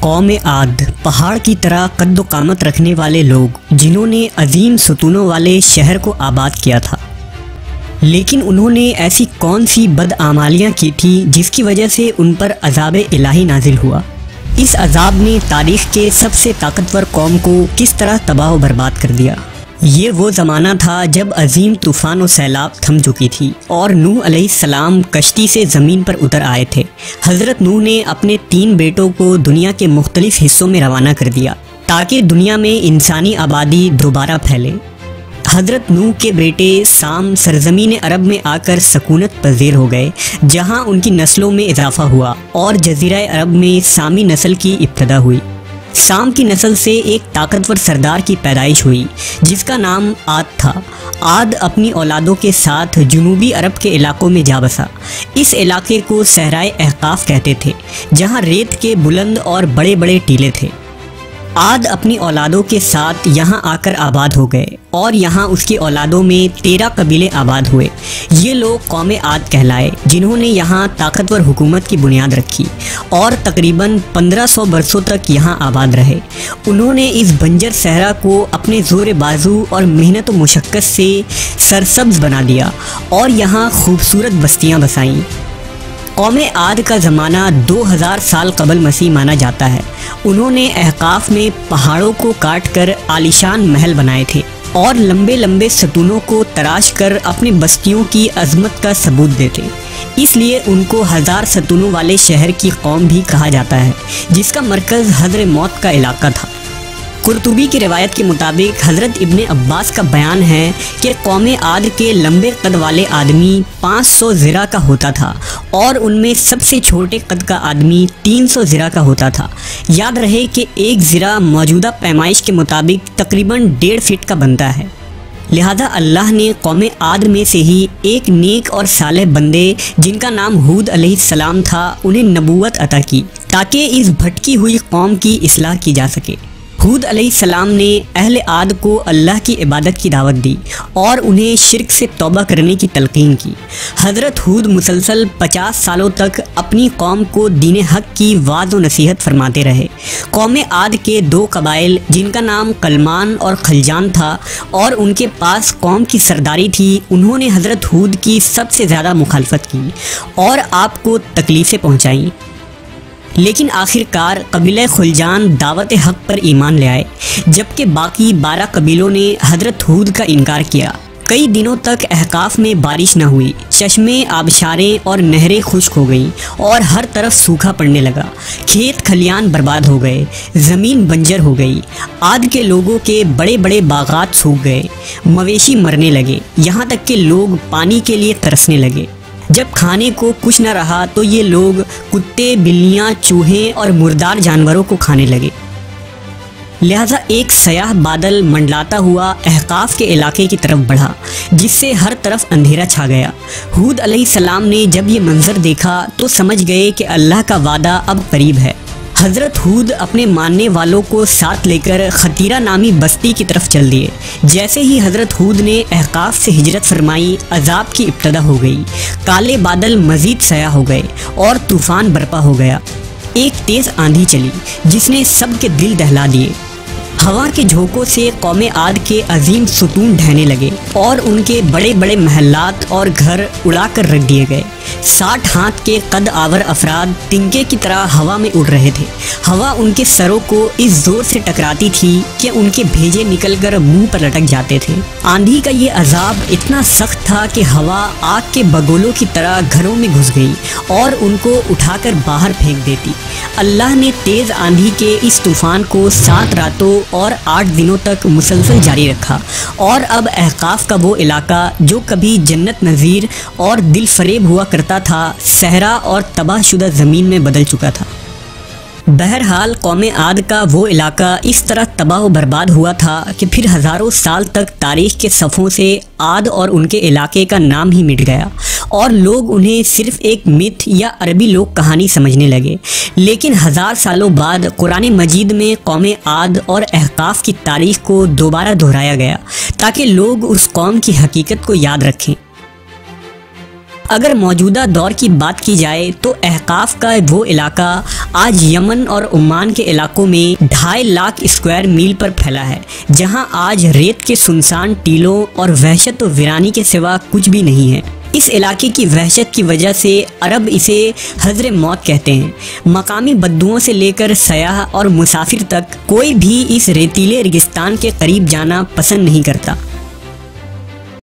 कौम आद पहाड़ की तरह कद्दो कामत रखने वाले लोग जिन्होंने अजीम सतूनों वाले शहर को आबाद किया था। लेकिन उन्होंने ऐसी कौन सी बदआमालियाँ की थी जिसकी वजह से उन पर अज़ाब इलाही नाजिल हुआ। इस अज़ाब ने तारीख़ के सबसे ताकतवर कौम को किस तरह तबाह व बर्बाद कर दिया। ये वो ज़माना था जब अजीम तूफ़ान और सैलाब थम चुकी थी और नूह अलैहिस्सलाम कश्ती से ज़मीन पर उतर आए थे। हज़रत नूह ने अपने 3 बेटों को दुनिया के मुख्तलिफ़ हिस्सों में रवाना कर दिया ताकि दुनिया में इंसानी आबादी दोबारा फैले। हज़रत नूह के बेटे साम सरज़मीन अरब में आकर सकूनत पज़ीर हो गए, जहाँ उनकी नस्लों में इजाफ़ा हुआ और जज़ीरा अरब में सामी नस्ल की इब्तदा हुई। साम की नस्ल से एक ताकतवर सरदार की पैदाइश हुई जिसका नाम आद था। आद अपनी औलादों के साथ जुनूबी अरब के इलाकों में जा बसा। इस इलाके को सहराए अहकाफ कहते थे, जहाँ रेत के बुलंद और बड़े बड़े टीले थे। आद अपनी औलादों के साथ यहाँ आकर आबाद हो गए और यहाँ उसकी औलादों में 13 कबीले आबाद हुए। ये लोग कौम आद कहलाए, जिन्होंने यहाँ ताकतवर हुकूमत की बुनियाद रखी और तकरीबन 1500 बरसों तक यहाँ आबाद रहे। उन्होंने इस बंजर सहरा को अपने ज़ोर बाजू और मेहनत व मुशक्क़त से सरसब्ज़ बना दिया और यहाँ खूबसूरत बस्तियाँ बसाईं। कौम आद का ज़माना 2000 साल कबल मसीह माना जाता है। उन्होंने अहकाफ में पहाड़ों को काट कर आलीशान महल बनाए थे और लंबे लंबे सतूनों को तराश कर अपनी बस्तियों की अज़मत का सबूत देते। इसलिए उनको 1000 सतूनों वाले शहर की कौम भी कहा जाता है, जिसका मरकज़ हज़र मौत का इलाका था। कुर्तुबी की रिवायत के मुताबिक हज़रत इब्ने अब्बास का बयान है कि कौम आद के लंबे कद वाले आदमी 500 ज़िरा का होता था और उनमें सबसे छोटे कद का आदमी 300 ज़िरा का होता था। याद रहे कि 1 ज़िरा मौजूदा पैमाइश के मुताबिक तकरीबन 1.5 फीट का बनता है। लिहाजा अल्लाह ने कौम आद में से ही एक नेक और सालेह बंदे जिनका नाम हूद अलैहिस्सलाम था, उन्हें नबूवत अता की ताकि इस भटकी हुई कौम की इस्लाह की जा सके। हूद अलैहिस्सलाम ने अहले आद को अल्लाह की इबादत की दावत दी और उन्हें शिर्क से तौबा करने की तलकीन की। हज़रत हूद मुसलसल 50 सालों तक अपनी कौम को दीन हक़ की वाज़ व नसीहत फरमाते रहे। कौम आद के 2 कबाइल जिनका नाम कलमान और खलजान था और उनके पास कौम की सरदारी थी, उन्होंने हज़रत हूद की सबसे ज़्यादा मुखालफत की और आपको तकलीफ़ें पहुँचाईं। लेकिन आखिरकार कबीला खुलजान दावत हक़ पर ईमान ले आए, जबकि बाकी 12 कबीलों ने हज़रत हूद का इनकार किया। कई दिनों तक अहकाफ में बारिश न हुई, चश्मे, आबशारें और नहरें खुश्क हो गईं और हर तरफ सूखा पड़ने लगा। खेत खलियान बर्बाद हो गए, ज़मीन बंजर हो गई। आद के लोगों के बड़े बड़े बागात सूख गए, मवेशी मरने लगे, यहाँ तक कि लोग पानी के लिए तरसने लगे। जब खाने को कुछ न रहा तो ये लोग कुत्ते, बिल्लियाँ, चूहे और मुर्दार जानवरों को खाने लगे। लिहाजा एक सयाह बादल मंडलाता हुआ अहकाफ के इलाके की तरफ बढ़ा, जिससे हर तरफ अंधेरा छा गया। हूद अलैहिस्सलाम ने जब ये मंजर देखा तो समझ गए कि अल्लाह का वादा अब करीब है। हज़रत हूद अपने मानने वालों को साथ लेकर खतीरा नामी बस्ती की तरफ चल दिए। जैसे ही हज़रत हूद ने अहकाफ से हिजरत फरमाई, अजाब की इब्तदा हो गई। काले बादल मज़ीद सया हो गए और तूफ़ान बरपा हो गया। एक तेज़ आंधी चली जिसने सब के दिल दहला दिए। हवा के झोंकों से कौम आद के अजीम सुतून ढहने लगे और उनके बड़े बड़े महल्लात और घर उड़ा कर रख दिए गए। 60 हाथ के कद आवर अफराद तिनके की तरह हवा में उड़ रहे थे। हवा उनके सरों को इस जोर से टकराती थी कि उनके भेजे निकलकर मुंह पर लटक जाते थे। आंधी का ये अजाब इतना सख्त था कि हवा आग के बगोलों की तरह घरों में घुस गई और उनको उठाकर बाहर फेंक देती। अल्लाह ने तेज़ आंधी के इस तूफ़ान को 7 रातों और 8 दिनों तक मुसलसल जारी रखा और अब अहकाफ का वो इलाका जो कभी जन्नत नज़ीर और दिल फरेब हुआ करता था, सहरा और तबाहशुदा ज़मीन में बदल चुका था। बहरहाल कौम आद का वो इलाका इस तरह तबाह व बर्बाद हुआ था कि फिर हज़ारों साल तक तारीख़ के सफ़ों से आद और उनके इलाके का नाम ही मिट गया और लोग उन्हें सिर्फ़ एक मिथ या अरबी लोक कहानी समझने लगे। लेकिन 1000 सालों बाद कुरान मजीद में कौम आद और अहकाफ की तारीख़ को दोबारा दोहराया गया ताकि लोग उस कौम की हकीकत को याद रखें। अगर मौजूदा दौर की बात की जाए तो अहकाफ का वो इलाका आज यमन और ओमान के इलाकों में 2.5 लाख स्क्वायर मील पर फैला है, जहां आज रेत के सुनसान टीलों और वहशत व वीरानी के सिवा कुछ भी नहीं है। इस इलाके की वहशत की वजह से अरब इसे हज़्र मौत कहते हैं। मकामी बद्दुओं से लेकर सयाह और मुसाफिर तक कोई भी इस रेतीले रेगिस्तान के करीब जाना पसंद नहीं करता।